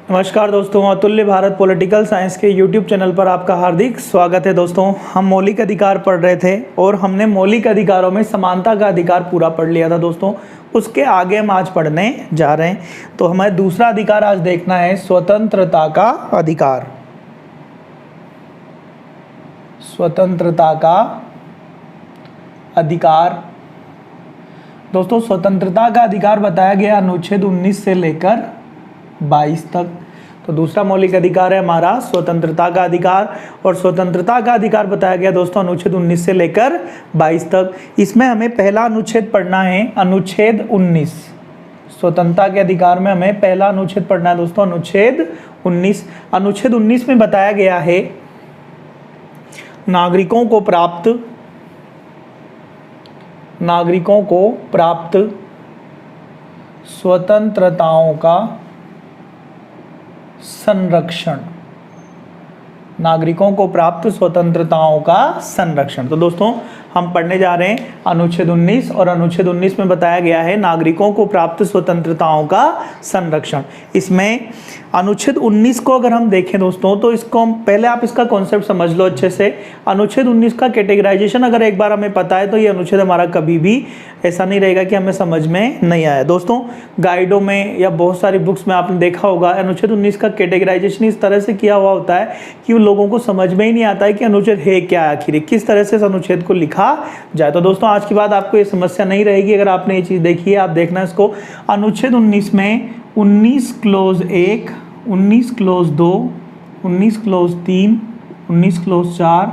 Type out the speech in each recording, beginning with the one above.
नमस्कार दोस्तों, अतुल्य भारत पॉलिटिकल साइंस के YouTube चैनल पर आपका हार्दिक स्वागत है। दोस्तों, हम मौलिक अधिकार पढ़ रहे थे और हमने मौलिक अधिकारों में समानता का अधिकार पूरा पढ़ लिया था। दोस्तों, उसके आगे हम आज पढ़ने जा रहे हैं। तो हमें दूसरा अधिकार आज देखना है, स्वतंत्रता का अधिकार। स्वतंत्रता का अधिकार। दोस्तों, स्वतंत्रता का अधिकार बताया गया अनुच्छेद 19 से लेकर 22 तक। तो दूसरा मौलिक अधिकार है हमारा स्वतंत्रता का अधिकार, और स्वतंत्रता का अधिकार बताया गया दोस्तों अनुच्छेद 19 से लेकर 22 तक। इसमें हमें पहला अनुच्छेद पढ़ना है, अनुच्छेद 19। स्वतंत्रता के अधिकार में हमें पहला अनुच्छेद पढ़ना है दोस्तों, अनुच्छेद 19। अनुच्छेद 19 में बताया गया है नागरिकों को प्राप्त स्वतंत्रताओं का संरक्षण। नागरिकों को प्राप्त स्वतंत्रताओं का संरक्षण। तो दोस्तों, हम पढ़ने जा रहे हैं अनुच्छेद 19, और अनुच्छेद 19 में बताया गया है नागरिकों को प्राप्त स्वतंत्रताओं का संरक्षण। इसमें अनुच्छेद 19 को अगर हम देखें दोस्तों, तो इसको पहले आप इसका कॉन्सेप्ट समझ लो अच्छे से। अनुच्छेद 19 का कैटेगराइजेशन अगर एक बार हमें पता है तो ये अनुच्छेद हमारा कभी भी ऐसा नहीं रहेगा कि हमें समझ में नहीं आया। दोस्तों, गाइडों में या बहुत सारी बुक्स में आपने देखा होगा अनुच्छेद 19 का कैटेगराइजेशन इस तरह से किया हुआ होता है कि उन लोगों को समझ में ही नहीं आता है कि अनुच्छेद है क्या, आखिर किस तरह से इस अनुच्छेद को लिखा जाए। तो दोस्तों, आज की बात आपको ये समस्या नहीं रहेगी अगर आपने ये चीज़ देखी है। आप देखना इसको, अनुच्छेद 19 में 19 close 1, 19 close 2, 19 close 3, 19 close 4,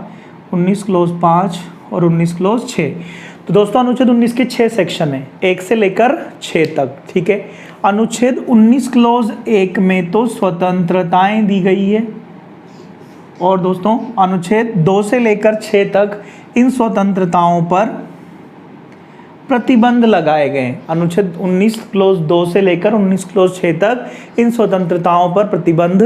19 close 5 और 19 क्लोज 6। तो दोस्तों, अनुच्छेद 19 के 6 सेक्शन है, 1 से लेकर 6 तक। ठीक है। अनुच्छेद 19 क्लोज 1 में तो स्वतंत्रताएं दी गई है, और दोस्तों अनुच्छेद 2 से लेकर 6 तक इन स्वतंत्रताओं पर प्रतिबंध लगाए गए। अनुच्छेद 19 क्लोज 2 से लेकर 19 क्लोज 6 तक इन स्वतंत्रताओं पर प्रतिबंध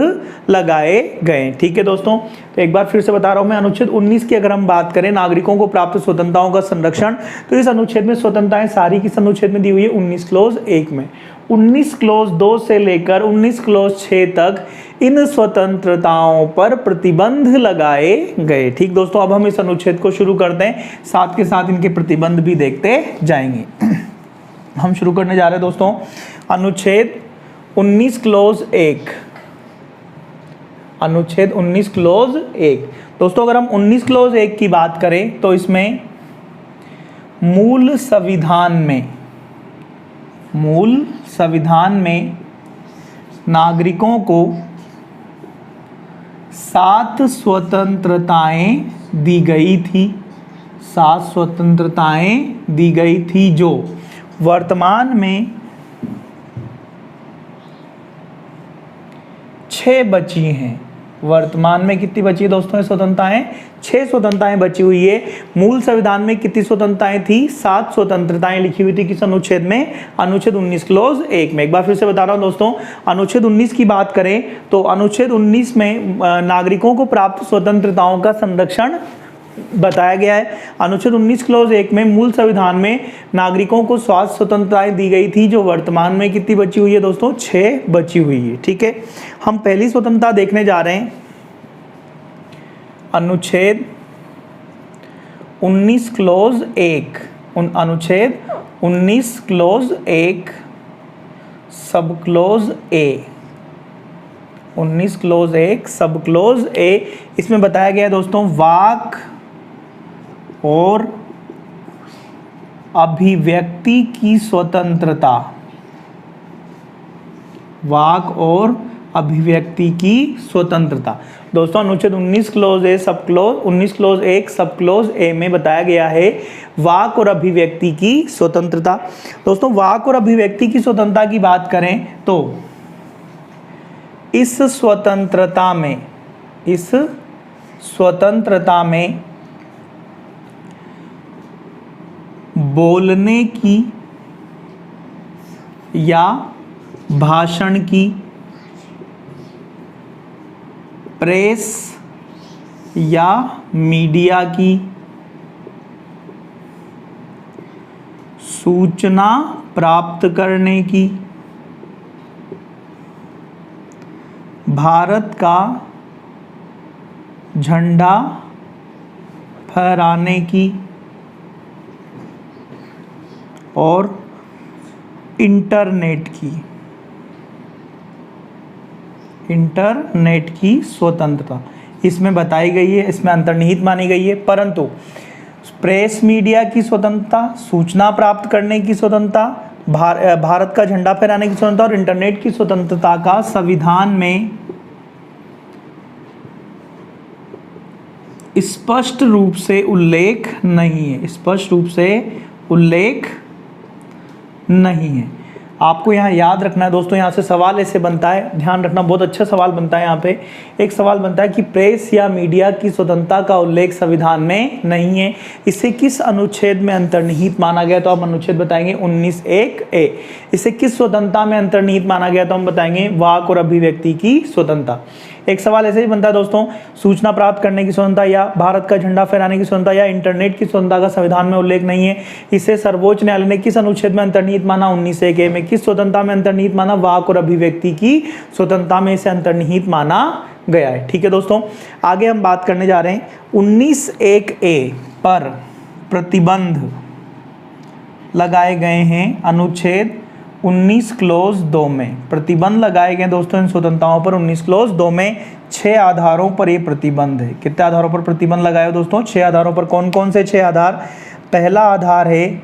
लगाए गए। ठीक है दोस्तों, तो एक बार फिर से बता रहा हूं मैं, अनुच्छेद 19 की अगर हम बात करें, नागरिकों को प्राप्त स्वतंत्रताओं का संरक्षण, तो इस अनुच्छेद में स्वतंत्रताएं सारी किस अनुच्छेद में दी हुई है? 19 क्लोज 1 में। 19 क्लोज 2 से लेकर 19 क्लोज 6 तक इन स्वतंत्रताओं पर प्रतिबंध लगाए गए। ठीक दोस्तों, अब हम इस अनुच्छेद को शुरू करते हैं, साथ के साथ इनके प्रतिबंध भी देखते जाएंगे। हम शुरू करने जा रहे हैं दोस्तों, अनुच्छेद 19 क्लोज 1। अनुच्छेद 19 क्लोज 1। दोस्तों, अगर हम 19 क्लोज 1 की बात करें तो इसमें मूल संविधान में नागरिकों को 7 स्वतंत्रताएं दी गई थी। 7 स्वतंत्रताएं दी गई थी, जो वर्तमान में 6 बची हैं। वर्तमान में कितनी बची है दोस्तों ये स्वतंत्रताएं? 6 स्वतंत्रताएं बची हुई है। मूल संविधान में कितनी स्वतंत्रताएं थी? 7 स्वतंत्रताएं लिखी हुई थी किस अनुच्छेद में? अनुच्छेद 19 क्लोज 1 में। एक बार फिर से बता रहा हूं दोस्तों, अनुच्छेद 19 की बात करें तो अनुच्छेद 19 में नागरिकों को प्राप्त स्वतंत्रताओं का संरक्षण बताया गया है। अनुच्छेद 19 क्लोज 1 में मूल संविधान में नागरिकों को 7 स्वतंत्रताएं दी गई थी, जो वर्तमान में कितनी बची हुई है दोस्तों? 6 बची हुई है। ठीक है, हम पहली स्वतंत्रता देखने जा रहे हैं, अनुच्छेद 19 क्लोज 1। अनुच्छेद 19 क्लोज 1 सब क्लोज ए। 19 क्लोज 1 सब क्लोज ए। इसमें बताया गया है दोस्तों, वाक और अभिव्यक्ति की स्वतंत्रता। वाक और अभिव्यक्ति की स्वतंत्रता। दोस्तों, अनुच्छेद 19 क्लोज ए सब क्लोज 19 क्लोज 1 सब क्लोज ए में बताया गया है वाक और अभिव्यक्ति की स्वतंत्रता। दोस्तों, वाक और अभिव्यक्ति की स्वतंत्रता की बात करें तो इस स्वतंत्रता में बोलने की या भाषण की, प्रेस या मीडिया की, सूचना प्राप्त करने की, भारत का झंडा फहराने की और इंटरनेट की स्वतंत्रता इसमें बताई गई है, इसमें अंतर्निहित मानी गई है। परंतु प्रेस मीडिया की स्वतंत्रता, सूचना प्राप्त करने की स्वतंत्रता, भारत का झंडा फहराने की स्वतंत्रता और इंटरनेट की स्वतंत्रता का संविधान में स्पष्ट रूप से उल्लेख नहीं है, स्पष्ट रूप से उल्लेख नहीं है। आपको यहाँ याद रखना है दोस्तों, यहाँ से सवाल ऐसे बनता है, ध्यान रखना, बहुत अच्छा सवाल बनता है। यहाँ पे एक सवाल बनता है कि प्रेस या मीडिया की स्वतंत्रता का उल्लेख संविधान में नहीं है, इसे किस अनुच्छेद में अंतर्निहित माना गया? तो आप अनुच्छेद बताएंगे 19(1)(a। इसे किस स्वतंत्रता में अंतर्निहित माना गया? तो हम बताएंगे वाक और अभिव्यक्ति की स्वतंत्रता। एक सवाल ऐसे ही बनता है दोस्तों, सूचना प्राप्त करने की स्वतंत्रता या भारत का झंडा फहराने की स्वतंत्रता या इंटरनेट की स्वतंत्रता का संविधान में उल्लेख नहीं है, इसे सर्वोच्च न्यायालय ने किस अनुच्छेद में अंतर्निहित माना? 19(1)(a) में। किस स्वतंत्रता में अंतर्निहित माना? वाक और अभिव्यक्ति की स्वतंत्रता में इसे अंतर्निहित माना गया है। ठीक है दोस्तों, आगे हम बात करने जा रहे हैं 19(1)(a) पर प्रतिबंध लगाए गए हैं अनुच्छेद 19 क्लोज 2 में। प्रतिबंध लगाए गए दोस्तों इन स्वतंत्रताओं पर 19 क्लोज 2 में 6 आधारों पर ये प्रतिबंध है। कितने आधारों पर प्रतिबंध लगाए हो दोस्तों? 6 आधारों पर। कौन कौन से 6 आधार? पहला आधार है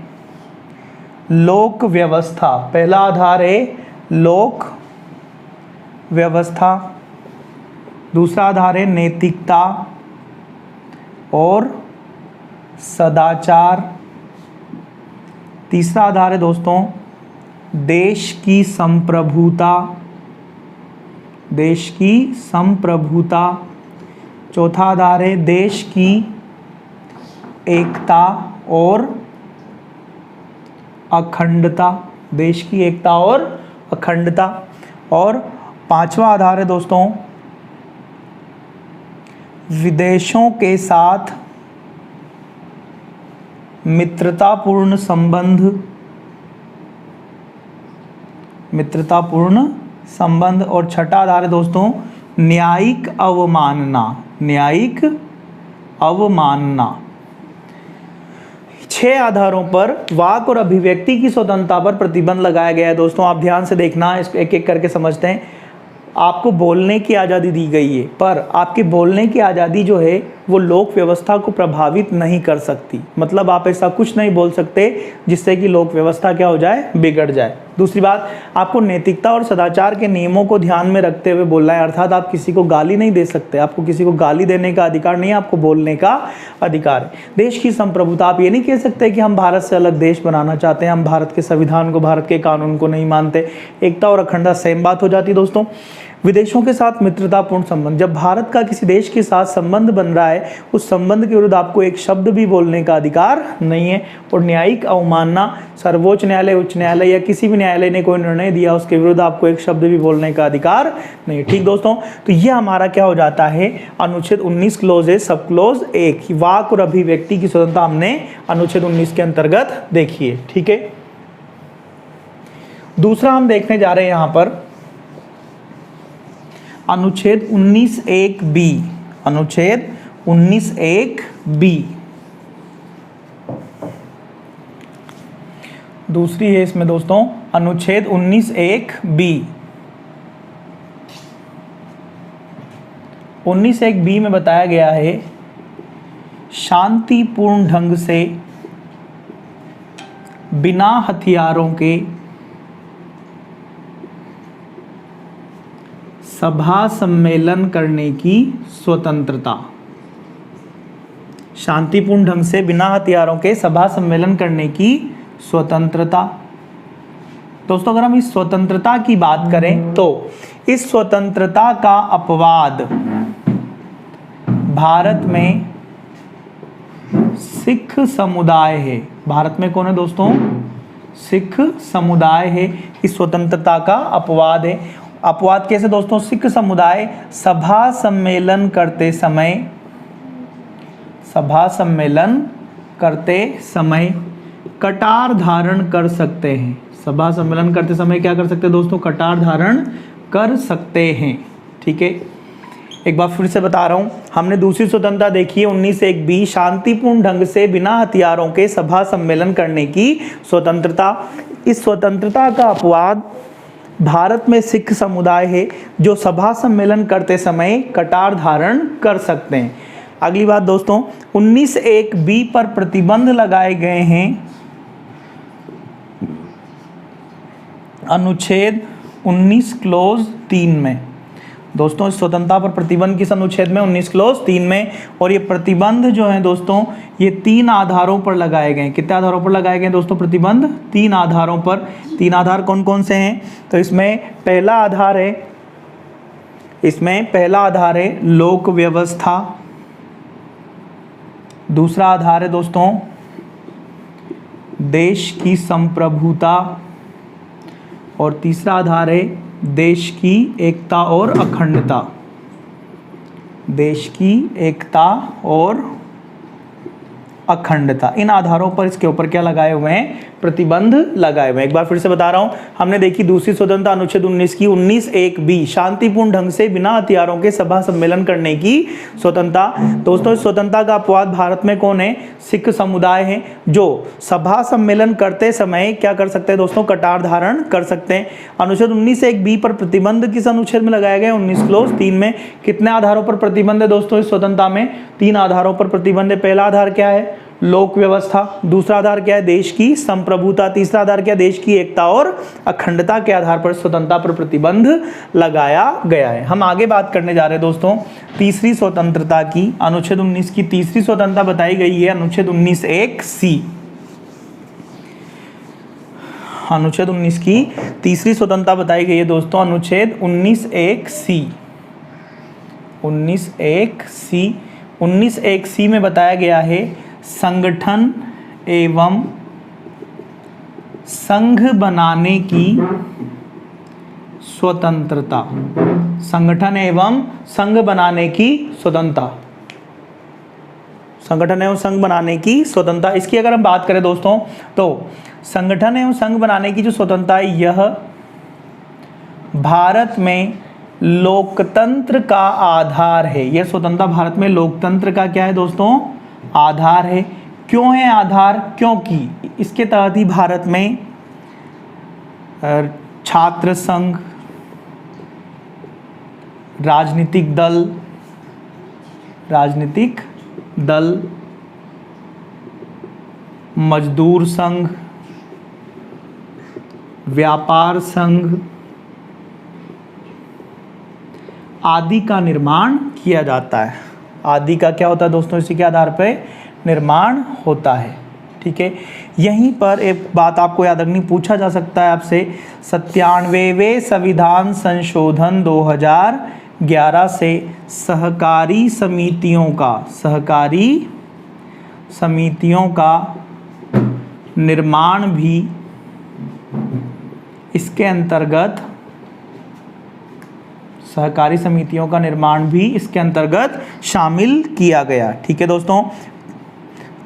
लोक व्यवस्था, पहला आधार है लोक व्यवस्था। दूसरा आधार है नैतिकता और सदाचार। तीसरा आधार है दोस्तों देश की संप्रभुता, देश की संप्रभुता। चौथा आधार है देश की एकता और अखंडता, देश की एकता और अखंडता। और पांचवा आधार है दोस्तों विदेशों के साथ मित्रतापूर्ण संबंध, मित्रतापूर्ण संबंध। और छठा आधार है दोस्तों न्यायिक अवमानना, न्यायिक अवमानना। 6 आधारों पर वाक और अभिव्यक्ति की स्वतंत्रता पर प्रतिबंध लगाया गया है। दोस्तों आप ध्यान से देखना, इसको एक एक करके समझते हैं। आपको बोलने की आज़ादी दी गई है, पर आपकी बोलने की आज़ादी जो है वो लोक व्यवस्था को प्रभावित नहीं कर सकती। मतलब आप ऐसा कुछ नहीं बोल सकते जिससे कि लोक व्यवस्था क्या हो जाए? बिगड़ जाए। दूसरी बात, आपको नैतिकता और सदाचार के नियमों को ध्यान में रखते हुए बोलना है, अर्थात आप किसी को गाली नहीं दे सकते, आपको किसी को गाली देने का अधिकार नहीं है, आपको बोलने का अधिकार है। देश की संप्रभुता, आप ये नहीं कह सकते कि हम भारत से अलग देश बनाना चाहते हैं, हम भारत के संविधान को, भारत के कानून को नहीं मानते। एकता और अखंडता सेम बात हो जाती है दोस्तों। विदेशों के साथ मित्रतापूर्ण संबंध, जब भारत का किसी देश के साथ संबंध बन रहा है, उस संबंध के विरुद्ध आपको एक शब्द भी बोलने का अधिकार नहीं है। और न्यायिक अवमानना, सर्वोच्च न्यायालय, उच्च न्यायालय या किसी भी न्यायालय ने कोई निर्णय दिया उसके विरुद्ध आपको एक शब्द भी बोलने का अधिकार नहीं है। ठीक दोस्तों, तो यह हमारा क्या हो जाता है? अनुच्छेद 19 क्लोज है, सब क्लोज 1, वाक और अभिव्यक्ति की स्वतंत्रता हमने अनुच्छेद 19 के अंतर्गत देखी है। ठीक है, दूसरा हम देखने जा रहे हैं यहां पर अनुच्छेद 19(1)(b), अनुच्छेद 19(1)(b। दूसरी है इसमें दोस्तों अनुच्छेद 19(1)(b। 19(1)(b) में बताया गया है शांतिपूर्ण ढंग से बिना हथियारों के सभा सम्मेलन करने की स्वतंत्रता। शांतिपूर्ण ढंग से बिना हथियारों के सभा सम्मेलन करने की स्वतंत्रता। दोस्तों अगर हम इस स्वतंत्रता की बात करें तो इस स्वतंत्रता का अपवाद भारत में सिख समुदाय है। भारत में कौन है दोस्तों? सिख समुदाय है, इस स्वतंत्रता का अपवाद है। अपवाद कैसे दोस्तों? सिख समुदाय सभा सम्मेलन करते समय, सभा सम्मेलन करते समय कटार धारण कर सकते हैं। सभा सम्मेलन करते समय क्या कर सकते हैं दोस्तों? कटार धारण कर सकते हैं। ठीक है, एक बार फिर से बता रहा हूँ, हमने दूसरी स्वतंत्रता देखी है 1901 शांतिपूर्ण ढंग से बिना हथियारों के सभा सम्मेलन करने की स्वतंत्रता। इस स्वतंत्रता का अपवाद भारत में सिख समुदाय है जो सभा सम्मेलन करते समय कटार धारण कर सकते हैं। अगली बात दोस्तों, 19(1)(b) पर प्रतिबंध लगाए गए हैं अनुच्छेद 19 क्लोज 3 में। दोस्तों इस स्वतंत्रता पर प्रतिबंध किस अनुच्छेद में? 19 क्लोज 3 में। और ये प्रतिबंध जो है दोस्तों ये 3 आधारों पर लगाए गए हैं। कितने आधारों पर लगाए गए दोस्तों प्रतिबंध? 3 आधारों पर। 3 आधार कौन कौन से हैं? तो इसमें पहला आधार है लोक व्यवस्था, दूसरा आधार है दोस्तों देश की संप्रभुता, और तीसरा आधार है देश की एकता और अखंडता। देश की एकता और अखंडता, इन आधारों पर इसके ऊपर क्या लगाए हुए हैं? प्रतिबंध लगाए हुए हैं। एक बार फिर से बता रहा हूं, हमने देखी दूसरी स्वतंत्रता अनुच्छेद 19 की 19(1)(b) शांतिपूर्ण ढंग से बिना हथियारों के सभा सम्मेलन करने की स्वतंत्रता। दोस्तों इस स्वतंत्रता का अपवाद भारत में कौन है? सिख समुदाय है जो सभा सम्मेलन करते समय क्या कर सकते हैं दोस्तों? कटार धारण कर सकते हैं। अनुच्छेद 19(1)(b) पर प्रतिबंध किस अनुच्छेद में लगाया गया? 19 क्लोज 3 में। कितने आधारों पर प्रतिबंध है दोस्तों इस स्वतंत्रता में? 3 आधारों पर प्रतिबंध है। पहला आधार क्या है? लोक व्यवस्था, दूसरा आधार क्या है? देश की संप्रभुता, तीसरा आधार क्या है? देश की एकता और अखंडता के आधार पर स्वतंत्रता पर प्रतिबंध लगाया गया है। हम आगे बात करने जा रहे हैं दोस्तों तीसरी स्वतंत्रता की। अनुच्छेद 19 की तीसरी स्वतंत्रता बताई गई है अनुच्छेद 19(1)(c). अनुच्छेद 19 की तीसरी स्वतंत्रता बताई गई है दोस्तों अनुच्छेद 19(1)(c). 19(1)(c) 19(1)(c) में बताया गया है संगठन एवं संघ बनाने की स्वतंत्रता। संगठन एवं संघ बनाने की स्वतंत्रता। संगठन एवं संघ बनाने की स्वतंत्रता। इसकी अगर हम बात करें दोस्तों तो संगठन एवं संघ बनाने की जो स्वतंत्रता है यह भारत में लोकतंत्र का आधार है। यह स्वतंत्रता भारत में लोकतंत्र का क्या है दोस्तों? आधार है। क्यों है आधार? क्योंकि इसके तहत ही भारत में छात्र संघ, राजनीतिक दल, मजदूर संघ, व्यापार संघ आदि का निर्माण किया जाता है। आदि का क्या होता है दोस्तों? इसी के आधार पर निर्माण होता है। ठीक है, यहीं पर एक बात आपको याद रखनी, पूछा जा सकता है आपसे 97वें संविधान संशोधन 2011 से सहकारी समितियों का निर्माण भी इसके अंतर्गत सहकारी समितियों का निर्माण भी इसके अंतर्गत शामिल किया गया। ठीक है दोस्तों,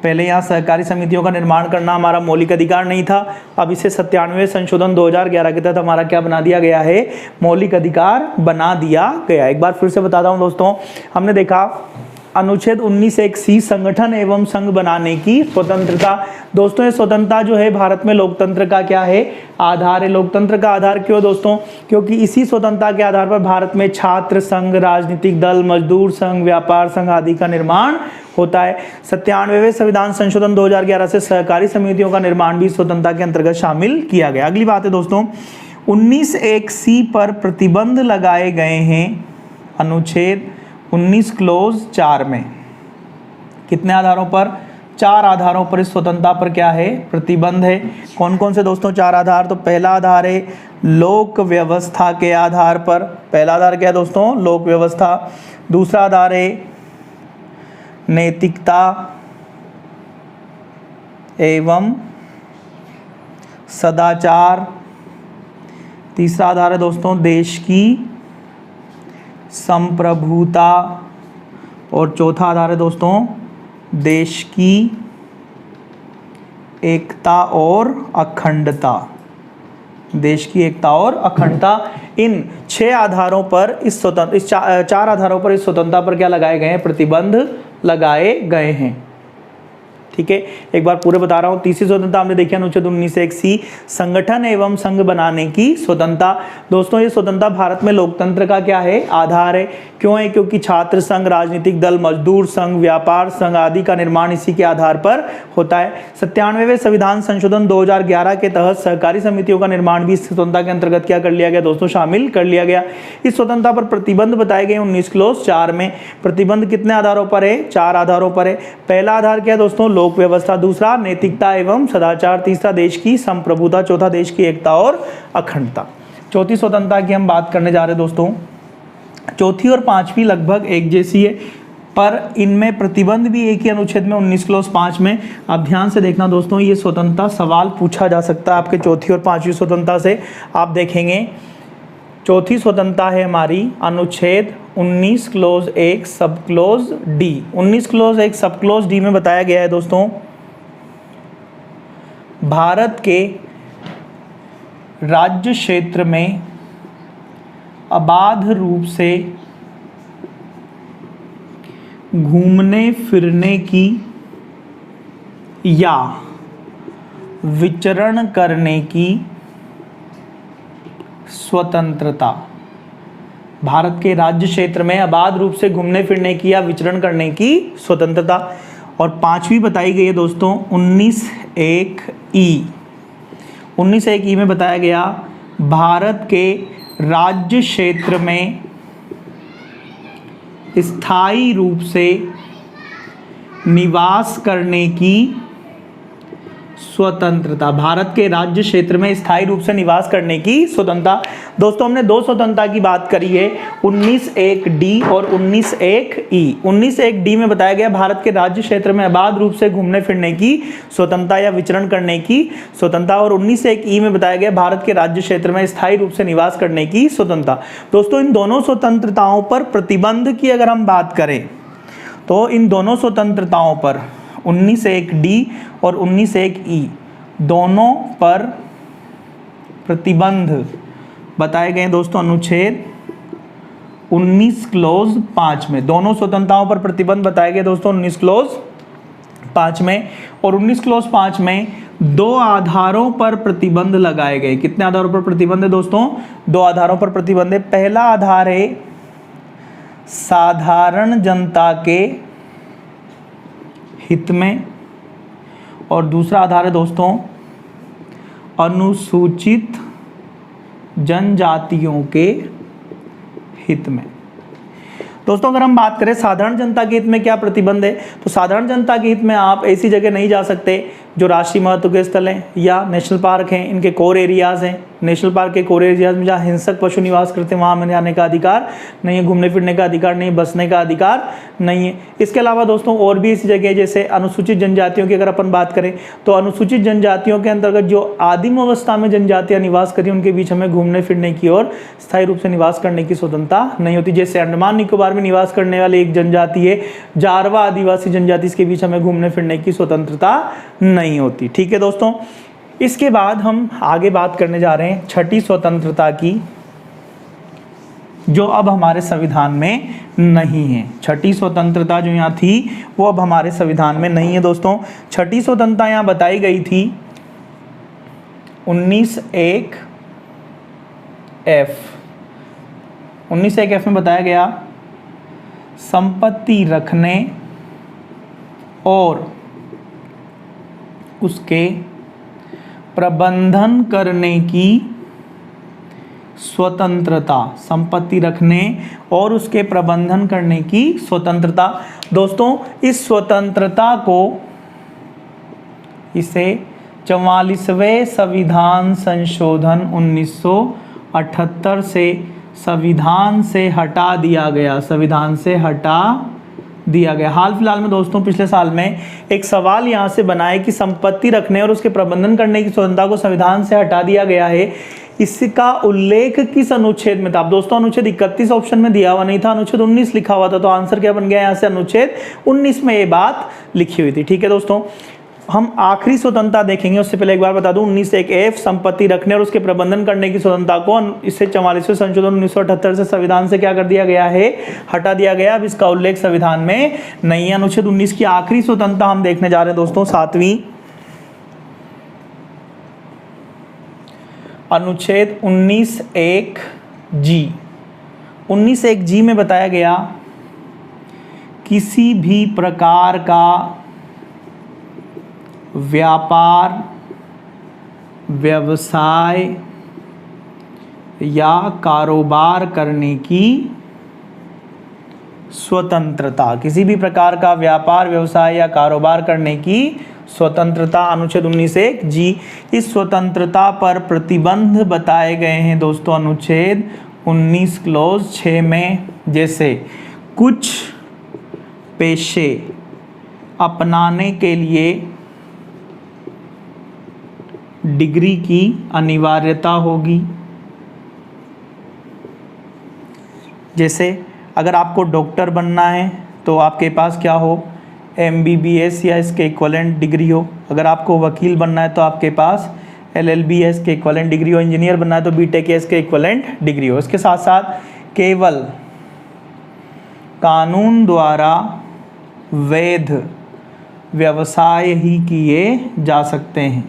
पहले यहाँ सहकारी समितियों का निर्माण करना हमारा मौलिक अधिकार नहीं था, अब इसे 97वें संशोधन 2011 के तहत हमारा क्या बना दिया गया है? मौलिक अधिकार बना दिया गया। एक बार फिर से बताता हूँ दोस्तों, हमने देखा अनुच्छेद 19(1)(c) संगठन एवं संघ बनाने की स्वतंत्रता। दोस्तों ये स्वतंत्रता जो है भारत में लोकतंत्र का क्या है? आधार है। लोकतंत्र का आधार क्यों दोस्तों? क्योंकि इसी स्वतंत्रता के आधार पर भारत में छात्र संघ, राजनीतिक दल, मजदूर संघ, व्यापार संघ आदि का निर्माण होता है। 97वें संविधान संशोधन 2011 से सहकारी समितियों का निर्माण भी स्वतंत्रता के अंतर्गत शामिल किया गया। अगली बात है दोस्तों 19(1)(c) पर प्रतिबंध लगाए गए हैं अनुच्छेद 19 क्लोज 4 में। कितने आधारों पर? 4 आधारों पर इस स्वतंत्रता पर क्या है? प्रतिबंध है। कौन कौन से दोस्तों 4 आधार? तो पहला आधार है लोक व्यवस्था के आधार पर। पहला आधार क्या है दोस्तों? लोक व्यवस्था। दूसरा आधार है नैतिकता एवं सदाचार। तीसरा आधार है दोस्तों देश की संप्रभुता। और चौथा आधार है दोस्तों देश की एकता और अखंडता। देश की एकता और अखंडता। इन 6 आधारों पर इस चार आधारों पर इस स्वतंत्रता पर क्या लगाए गए हैं, प्रतिबंध लगाए गए हैं। ठीक है, एक बार पूरे बता रहा हूं। तीसरी स्वतंत्रता हमने देखी अनुच्छेद 19(1)(c) संगठन एवं संघ बनाने की स्वतंत्रता। दोस्तों ये स्वतंत्रता भारत में लोकतंत्र का क्या है, आधार है। क्यों है, क्योंकि छात्र संघ, राजनीतिक दल, मजदूर संघ, व्यापार संघ आदि का निर्माण इसी के आधार पर होता है। 97वें संविधान संशोधन 2011 के तहत सहकारी समितियों का निर्माण भी इस स्वतंत्रता के अंतर्गत क्या कर लिया गया दोस्तों, शामिल कर लिया गया। इस स्वतंत्रता पर प्रतिबंध बताए गए 19 क्लॉज 4 में। प्रतिबंध कितने आधारों पर है, 4 आधारों पर है। पहला आधार क्या है दोस्तों, लोक व्यवस्था। दूसरा नैतिकता एवं सदाचार। तीसरा देश की संप्रभुता। चौथा देश की एकता और अखंडता। चौथी स्वतंत्रता की हम बात करने जा रहे हैं दोस्तों। चौथी और पांचवी लगभग एक जैसी है, पर इनमें प्रतिबंध भी एक ही अनुच्छेद में 19 क्लॉज 5 में। आप ध्यान से देखना दोस्तों, ये स्वतंत्रता सवाल पूछा जा सकता है आपके चौथी और पांचवी स्वतंत्रता से। आप देखेंगे चौथी स्वतंत्रता है हमारी अनुच्छेद 19 clause 1 sub clause D. 19 clause 1 sub clause D में बताया गया है दोस्तों, भारत के राज्य क्षेत्र में अबाध रूप से घूमने फिरने की या विचरण करने की स्वतंत्रता। भारत के राज्य क्षेत्र में अबाध रूप से घूमने फिरने की या विचरण करने की स्वतंत्रता। और पांचवी बताई गई है दोस्तों 19(1)(e). 19(1)(e) में बताया गया भारत के राज्य क्षेत्र में स्थायी रूप से निवास करने की स्वतंत्रता। भारत के राज्य क्षेत्र में स्थायी रूप से निवास करने की स्वतंत्रता। दोस्तों हमने 2 स्वतंत्रता की बात करी है, 19(1)(d) और 19(1)(e). 19(1)(d) में बताया गया भारत के राज्य क्षेत्र में अबाध रूप से घूमने फिरने की स्वतंत्रता या विचरण करने की स्वतंत्रता। और 19(1)(e) में बताया गया भारत के राज्य क्षेत्र में स्थायी रूप से निवास करने की स्वतंत्रता। दोस्तों इन दोनों स्वतंत्रताओं पर प्रतिबंध की अगर हम बात करें तो इन दोनों स्वतंत्रताओं पर 19(1)(d) और 19(1)(e) दोनों पर प्रतिबंध बताए गए दोस्तों अनुच्छेद 19 क्लॉज 5 में। दोनों स्वतंत्रताओं पर प्रतिबंध बताए गए दोस्तों 19 क्लॉज 5 में। और 19 क्लॉज 5 में 2 आधारों पर प्रतिबंध लगाए गए। कितने आधारों पर प्रतिबंध है दोस्तों, 2 आधारों पर प्रतिबंध है। पहला आधार है साधारण जनता के हित में, और दूसरा आधार है दोस्तों अनुसूचित जनजातियों के हित में। दोस्तों अगर हम बात करें साधारण जनता के हित में क्या प्रतिबंध है, तो साधारण जनता के हित में आप ऐसी जगह नहीं जा सकते जो राष्ट्रीय महत्व के स्थल हैं या नेशनल पार्क हैं, इनके कोर एरियाज हैं। नेशनल पार्क के कोर एरियाज में जहाँ हिंसक पशु निवास करते हैं वहाँ में जाने का अधिकार नहीं है, घूमने फिरने का अधिकार नहीं है, बसने का अधिकार नहीं है। इसके अलावा दोस्तों और भी ऐसी जगह जैसे अनुसूचित जनजातियों की अगर अपन बात करें तो अनुसूचित जनजातियों के अंतर्गत जो आदिम अवस्था में जनजातियाँ निवास करी उनके बीच हमें घूमने फिरने की और स्थायी रूप से निवास करने की स्वतंत्रता नहीं होती। जैसे अंडमान निकोबार में निवास करने वाली एक जनजाति है जारवा आदिवासी जनजाति, इसके बीच हमें घूमने फिरने की स्वतंत्रता नहीं होती। ठीक है दोस्तों, इसके बाद हम आगे बात करने जा रहे हैं छठी स्वतंत्रता की, जो अब हमारे संविधान में नहीं है। छठी स्वतंत्रता जो यहाँ थी वो अब हमारे संविधान में नहीं है दोस्तों। छठी स्वतंत्रता यहाँ बताई गई थी 19(1)(f). 19(1)(f) में बताया गया संपत्ति रखने और उसके प्रबंधन करने की स्वतंत्रता। संपत्ति रखने और उसके प्रबंधन करने की स्वतंत्रता। दोस्तों इस स्वतंत्रता को इसे 44वें संविधान संशोधन 1978 से संविधान से हटा दिया गया। संविधान से हटा दिया गया। हाल फिलहाल में दोस्तों पिछले साल में एक सवाल यहाँ से बना है कि संपत्ति रखने और उसके प्रबंधन करने की स्वतंत्रता को संविधान से हटा दिया गया है, इसका उल्लेख किस अनुच्छेद में था। अब दोस्तों अनुच्छेद 31 ऑप्शन में दिया हुआ नहीं था, अनुच्छेद 19 लिखा हुआ था, तो आंसर क्या बन गया यहाँ से अनुच्छेद 19 में ये बात लिखी हुई थी। ठीक है दोस्तों, हम आखिरी स्वतंत्रता देखेंगे उससे पहले एक बार बता दूं 19(1)(f) संपत्ति रखने और उसके प्रबंधन करने की स्वतंत्रता को इससे 44वें संशोधन 1978 से संविधान से क्या कर दिया गया है, हटा दिया गया। अब इसका उल्लेख संविधान में नहीं है। अनुच्छेद 19 की आखिरी स्वतंत्रता हम देखने जा रहे हैं दोस्तों, 7वीं अनुच्छेद 19(1)(g). 19(1)(g) में बताया गया किसी भी प्रकार का व्यापार, व्यवसाय या कारोबार करने की स्वतंत्रता, किसी भी प्रकार का व्यापार, व्यवसाय या कारोबार करने की स्वतंत्रता, अनुच्छेद 19(1)(g). इस स्वतंत्रता पर प्रतिबंध बताए गए हैं दोस्तों अनुच्छेद 19 क्लॉज 6 में। जैसे कुछ पेशे अपनाने के लिए डिग्री की अनिवार्यता होगी। जैसे अगर आपको डॉक्टर बनना है तो आपके पास क्या हो, MBBS या इसके इक्विवेलेंट डिग्री हो। अगर आपको वकील बनना है तो आपके पास LLB या इसके इक्विवेलेंट डिग्री हो। इंजीनियर बनना है तो BTech या इसके इक्विवेलेंट डिग्री हो। इसके साथ साथ केवल कानून द्वारा वैध व्यवसाय ही किए जा सकते हैं।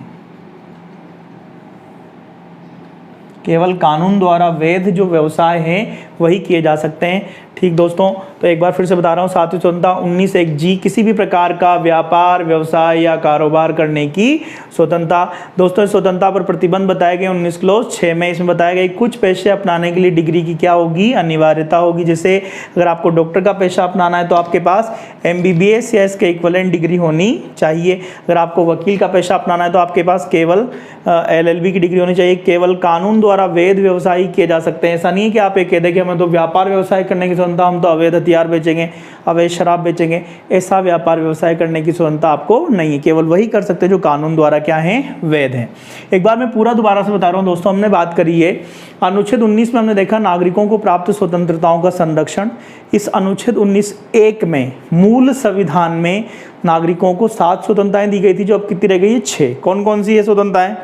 केवल कानून द्वारा वैध जो व्यवसाय हैं वही किए जा सकते हैं। ठीक दोस्तों, तो एक बार फिर से बता रहा हूँ, 7वीं स्वतंत्रता 19(1)(g) किसी भी प्रकार का व्यापार, व्यवसाय या कारोबार करने की स्वतंत्रता। दोस्तों इस स्वतंत्रता पर प्रतिबंध बताए गए 19 क्लॉज 6 में। इसमें बताया गया कुछ पेशे अपनाने के लिए डिग्री की क्या होगी, अनिवार्यता होगी। जैसे अगर आपको डॉक्टर का पेशा अपनाना है तो आपके पास MBBS या इसके इक्विवेलेंट डिग्री होनी चाहिए। अगर आपको वकील का पेशा अपनाना है तो आपके पास केवल LLB की डिग्री होनी चाहिए। केवल कानून द्वारा वैध व्यवसाय किए जा सकते हैं। ऐसा नहीं है कि आप एक कह दें कि हमें तो व्यापार व्यवसाय करने की स्वतंत्रता, हम तो अवैध हथियार बेचेंगे, अवैध शराब बेचेंगे, ऐसा व्यापार व्यवसाय करने की स्वतंत्रता आपको नहीं है। केवल वही कर सकते हैं जो कानून द्वारा क्या है, वैध है। एक बार मैं पूरा दोबारा से बता रहा हूं दोस्तों, हमने बात करी है अनुच्छेद 19 में, हमने देखा नागरिकों को प्राप्त स्वतंत्रताओं का संरक्षण। इस अनुच्छेद 19(1) में मूल संविधान में नागरिकों को 7 स्वतंत्रताएं दी गई थी, जो अब कितनी रह गई है, 6। कौन कौन सी है स्वतंत्रताएं?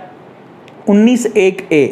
19(1)(a)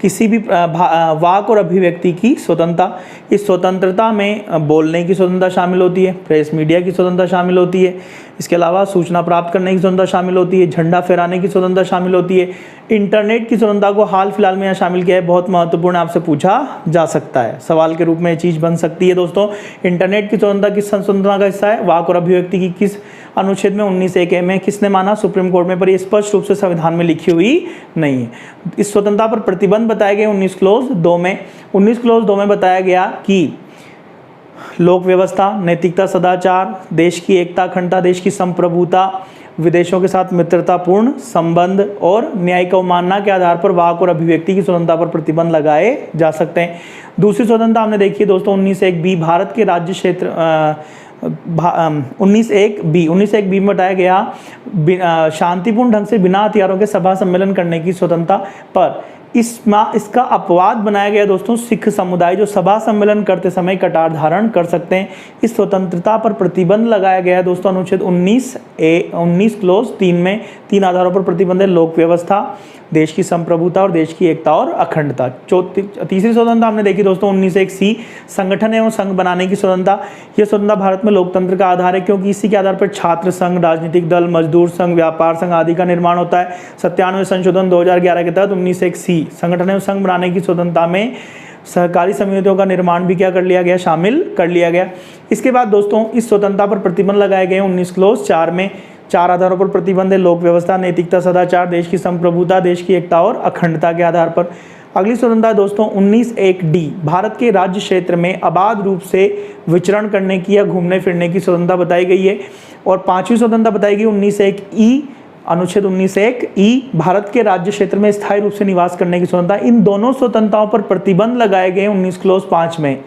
किसी भी वाक और अभिव्यक्ति की स्वतंत्रता। इस स्वतंत्रता में बोलने की स्वतंत्रता शामिल होती है, प्रेस मीडिया की स्वतंत्रता शामिल होती है, इसके अलावा सूचना प्राप्त करने की स्वतंत्रता शामिल होती है, झंडा फहराने की स्वतंत्रता शामिल होती है। इंटरनेट की स्वतंत्रता को हाल फिलहाल में यहाँ शामिल किया है, बहुत महत्वपूर्ण, आपसे पूछा जा सकता है, सवाल के रूप में ये चीज़ बन सकती है दोस्तों। इंटरनेट की स्वतंत्रता किस स्वतंत्रता का हिस्सा है? वाक और अभिव्यक्ति की किस अनुच्छेद में? 19(1)(a) में। किसने माना? सुप्रीम कोर्ट में, पर ये स्पष्ट रूप से संविधान में लिखी हुई नहीं है। इस स्वतंत्रता पर प्रतिबंध बताए गए 19 क्लॉज 2 में। 19 क्लॉज 2 में बताया गया कि लोक व्यवस्था, नैतिकता, सदाचार, देश की एकता, अखंडता, देश की संप्रभुता, विदेशों के साथ मित्रतापूर्ण संबंध और न्यायिक अवमानना के आधार पर वाक और अभिव्यक्ति की स्वतंत्रता पर प्रतिबंध लगाए जा सकते हैं। दूसरी स्वतंत्रता हमने देखी है दोस्तों 19(1)(b) भारत के राज्य क्षेत्र 19(1)(b) में बताया गया शांतिपूर्ण ढंग से बिना हथियारों के सभा सम्मेलन करने की स्वतंत्रता। पर इसका अपवाद बनाया गया दोस्तों, सिख समुदाय जो सभा सम्मेलन करते समय कटार धारण कर सकते हैं। इस स्वतंत्रता पर प्रतिबंध लगाया गया है दोस्तों अनुच्छेद 19 क्लॉज 3 में। 3 आधारों पर प्रतिबंध है: लोक व्यवस्था, देश की संप्रभुता और देश की एकता और अखंडता। तीसरी स्वतंत्रता हमने देखी दोस्तों 19(1)(c) संगठन एवं संघ बनाने की स्वतंत्रता। यह स्वतंत्रता भारत में लोकतंत्र का आधार है, क्योंकि इसी के आधार पर छात्र संघ, राजनीतिक दल, मजदूर संघ, व्यापार संघ आदि का निर्माण होता है। 97वें संशोधन 2011 के तहत 19(1)(c) संगठन एवं संघ बनाने की स्वतंत्रता में सहकारी समितियों का निर्माण भी क्या कर लिया गया, शामिल कर लिया गया। इसके बाद दोस्तों इस स्वतंत्रता पर प्रतिबंध लगाए गए 19 क्लॉज 4 में। 4 आधारों पर प्रतिबंध है: लोक व्यवस्था, नैतिकता, सदाचार, देश की संप्रभुता, देश की एकता और अखंडता के आधार पर। अगली स्वतंत्रता दोस्तों 19(1)(d) भारत के राज्य क्षेत्र में अबाध रूप से विचरण करने की या घूमने फिरने की स्वतंत्रता बताई गई है। और 5वीं स्वतंत्रता बताई गई 19(1)(e) अनुच्छेद 19(1)(e) भारत के राज्य क्षेत्र में स्थायी रूप से निवास करने की स्वतंत्रता। इन दोनों स्वतंत्रताओं पर प्रतिबंध लगाए गए 19 क्लॉज 5 में।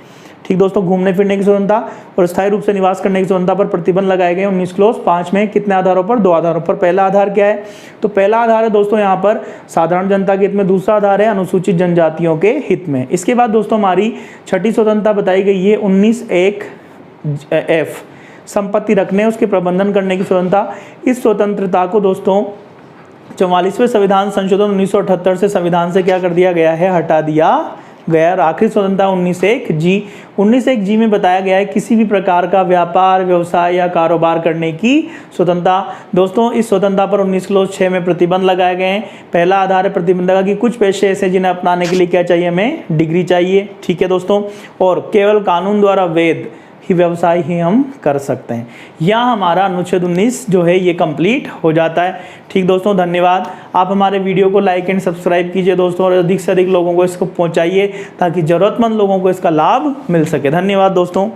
ठीक दोस्तों, घूमने फिरने की स्वतंत्रता और स्थायी रूप से निवास करने की स्वतंत्रता पर प्रतिबंध लगाए गए 19 क्लॉज 5 में। कितने आधारों पर? 2 आधारों पर। पहला आधार क्या है? तो पहला आधार है दोस्तों यहाँ पर साधारण जनता के हित में। दूसरा आधार है अनुसूचित जनजातियों के हित में। इसके बाद दोस्तों हमारी छठी स्वतंत्रता बताई गई है 19(1)(f) संपत्ति रखने उसके प्रबंधन करने की स्वतंत्रता। इस स्वतंत्रता को दोस्तों 44वें संविधान संशोधन 1978 से संविधान से क्या कर दिया गया है, हटा दिया गया। और आखिरी स्वतंत्रता 19(1)(g) में बताया गया है किसी भी प्रकार का व्यापार, व्यवसाय या कारोबार करने की स्वतंत्रता। दोस्तों इस स्वतंत्रता पर 19(6) में प्रतिबंध लगाए गए हैं। पहला आधार है प्रतिबंध का कि कुछ पेशे ऐसे जिन्हें अपनाने के लिए क्या चाहिए, हमें डिग्री चाहिए, ठीक है दोस्तों, और केवल कानून द्वारा वैध ही व्यवसाय ही हम कर सकते हैं। यहाँ हमारा अनुच्छेद 19 जो है ये कंप्लीट हो जाता है। ठीक दोस्तों, धन्यवाद। आप हमारे वीडियो को लाइक एंड सब्सक्राइब कीजिए दोस्तों, और अधिक से अधिक लोगों को इसको पहुँचाइए ताकि ज़रूरतमंद लोगों को इसका लाभ मिल सके। धन्यवाद दोस्तों।